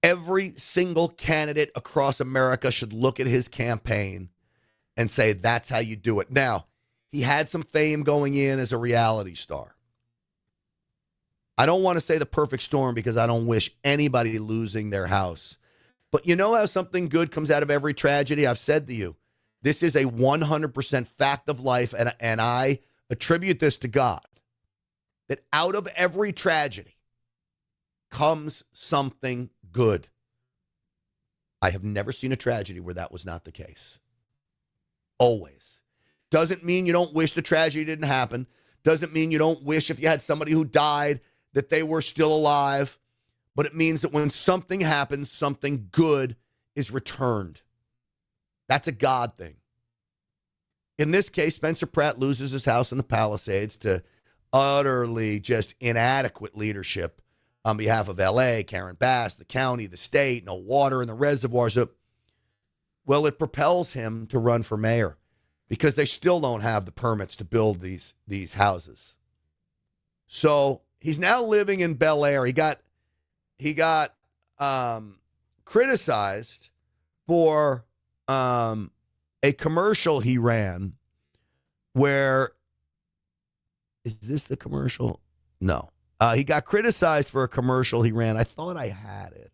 Every single candidate across America should look at his campaign and say, that's how you do it. Now, he had some fame going in as a reality star. I don't want to say the perfect storm because I don't wish anybody losing their house. But you know how something good comes out of every tragedy? I've said to you, this is a 100% fact of life, and I attribute this to God, that out of every tragedy comes something good. I have never seen a tragedy where that was not the case. Always. Doesn't mean you don't wish the tragedy didn't happen. Doesn't mean you don't wish if you had somebody who died that they were still alive. But it means that when something happens, something good is returned. That's a God thing. In this case, Spencer Pratt loses his house in the Palisades to utterly just inadequate leadership on behalf of L.A., Karen Bass, the county, the state, no water in the reservoirs. Well, it propels him to run for mayor because they still don't have the permits to build these houses. So he's now living in Bel Air. He got criticized for a commercial he ran where, is this the commercial? No. He got criticized for a commercial he ran. I thought I had it.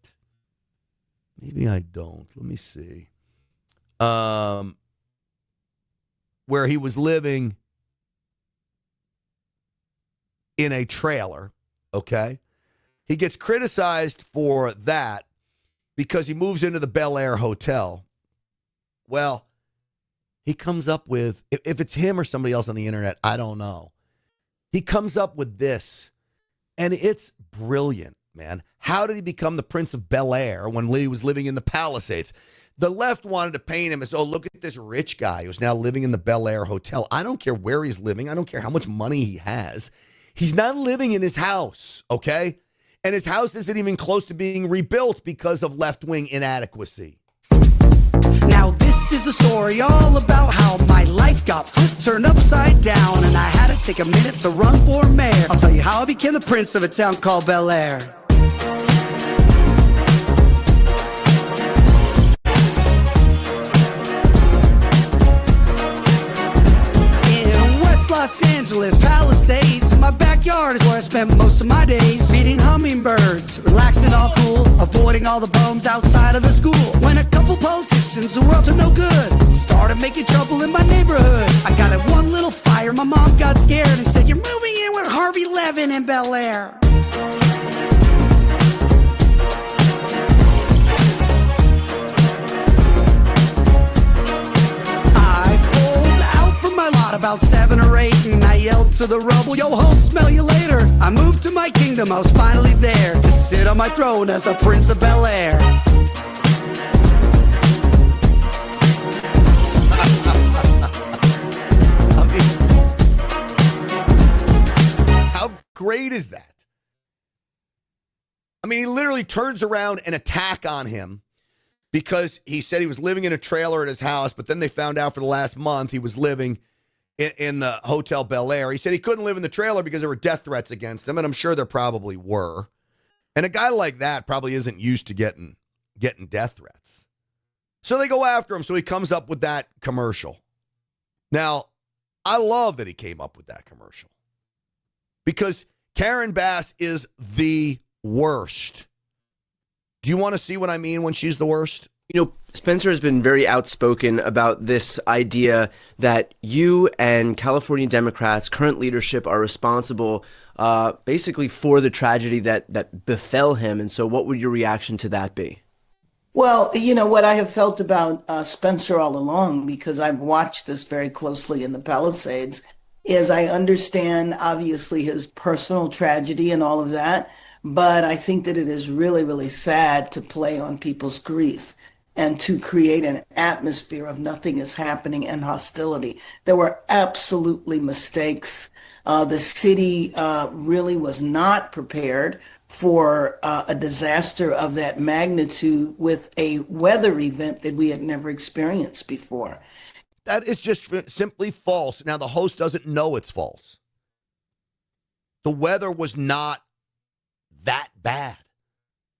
Maybe I don't. Let me see. Where he was living in a trailer, okay? He gets criticized for that because he moves into the Bel Air Hotel. Well, he comes up with, if it's him or somebody else on the internet, I don't know. He comes up with this, and it's brilliant, man. How did he become the Prince of Bel Air when he was living in the Palisades? The left wanted to paint him as, oh, look at this rich guy who's now living in the Bel Air Hotel. I don't care where he's living. I don't care how much money he has. He's not living in his house, okay? And his house isn't even close to being rebuilt because of left-wing inadequacy. Now this is a story all about how my life got turned upside down, and I had to take a minute to run for mayor. I'll tell you how I became the prince of a town called Bel Air. In West Los Angeles, Palisades, in my backyard is where I spent most of my days. Feeding hummingbirds, relaxing all cool, avoiding all the bums outside of the school. When a couple politicians who were up to no good started making trouble in my neighborhood, I got in one little fire, my mom got scared and said, you're moving in with Harvey Levin in Bel Air. About 7 or 8, and I yelled to the rubble, yo ho, smell you later. I moved to my kingdom, I was finally there to sit on my throne as the Prince of Bel Air. I mean, how great is that? I mean, he literally turns around and attack on him because he said he was living in a trailer at his house, but then they found out for the last month he was living in the Hotel Bel Air. He said he couldn't live in the trailer because there were death threats against him, and I'm sure there probably were. And a guy like that probably isn't used to getting death threats. So they go after him, so he comes up with that commercial. Now, I love that he came up with that commercial because Karen Bass is the worst. Do you want to see what I mean when she's the worst? You know, Spencer has been very outspoken about this idea that you and California Democrats, current leadership, are responsible basically for the tragedy that befell him. And so what would your reaction to that be? Well, you know, what I have felt about Spencer all along, because I've watched this very closely in the Palisades, is I understand, obviously, his personal tragedy and all of that. But I think that it is really, really sad to play on people's grief and to create an atmosphere of nothing is happening and hostility. There were absolutely mistakes. The city really was not prepared for a disaster of that magnitude with a weather event that we had never experienced before. That is just simply false. Now, the host doesn't know it's false. The weather was not that bad.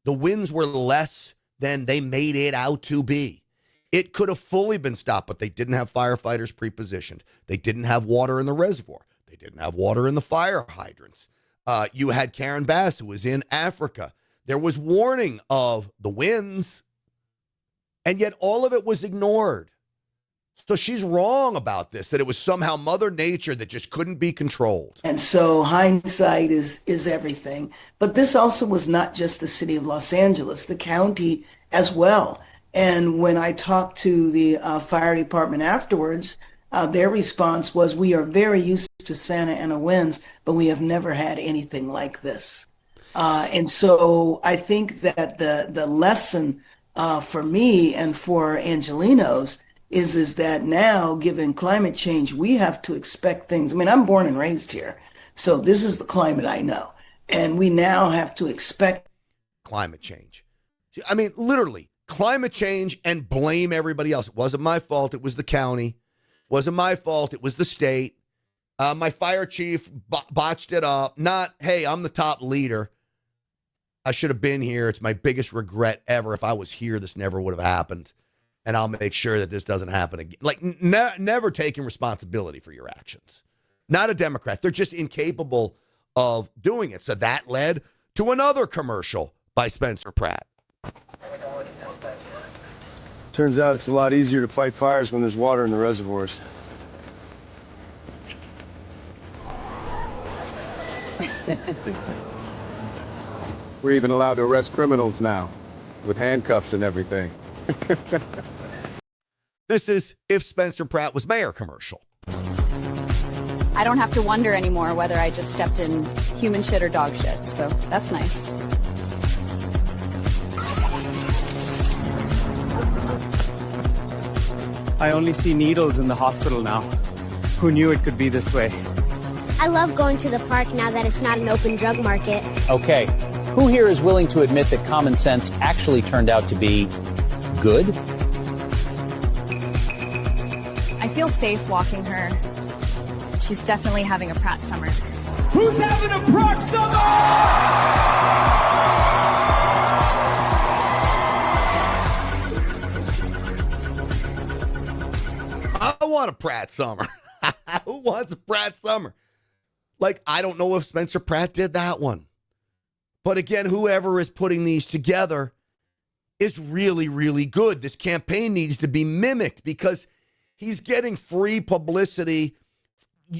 The winds were less than they made it out to be. It could have fully been stopped, but they didn't have firefighters pre-positioned. They didn't have water in the reservoir. They didn't have water in the fire hydrants. You had Karen Bass, who was in Africa. There was warning of the winds, and yet all of it was ignored. So she's wrong about this, that it was somehow Mother Nature that just couldn't be controlled. And so hindsight is everything. But this also was not just the city of Los Angeles, the county as well. And when I talked to the fire department afterwards, their response was, we are very used to Santa Ana winds, but we have never had anything like this. And so I think that the lesson for me and for Angelenos is that now, given climate change, we have to expect things. I mean, I'm born and raised here, so this is the climate I know. And we now have to expect climate change. I mean, literally, climate change and blame everybody else. It wasn't my fault. It was the county. It wasn't my fault. It was the state. My fire chief botched it up. Not, hey, I'm the top leader. I should have been here. It's my biggest regret ever. If I was here, this never would have happened. And I'll make sure that this doesn't happen again. Like, never taking responsibility for your actions. Not a Democrat. They're just incapable of doing it. So that led to another commercial by Spencer Pratt. Turns out it's a lot easier to fight fires when there's water in the reservoirs. We're even allowed to arrest criminals now, with handcuffs and everything. This is If Spencer Pratt Was Mayor commercial. I don't have to wonder anymore whether I just stepped in human shit or dog shit, so that's nice. I only see needles in the hospital now. Who knew it could be this way? I love going to the park now that it's not an open drug market. Okay, who here is willing to admit that common sense actually turned out to be good? I feel safe walking her. She's definitely having a Pratt summer. Who's having a Pratt summer? I want a Pratt summer. Who wants a Pratt summer? Like, I don't know if Spencer Pratt did that one. But again, whoever is putting these together is really, really good. This campaign needs to be mimicked because he's getting free publicity.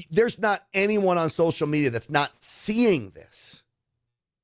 There's not anyone on social media that's not seeing this.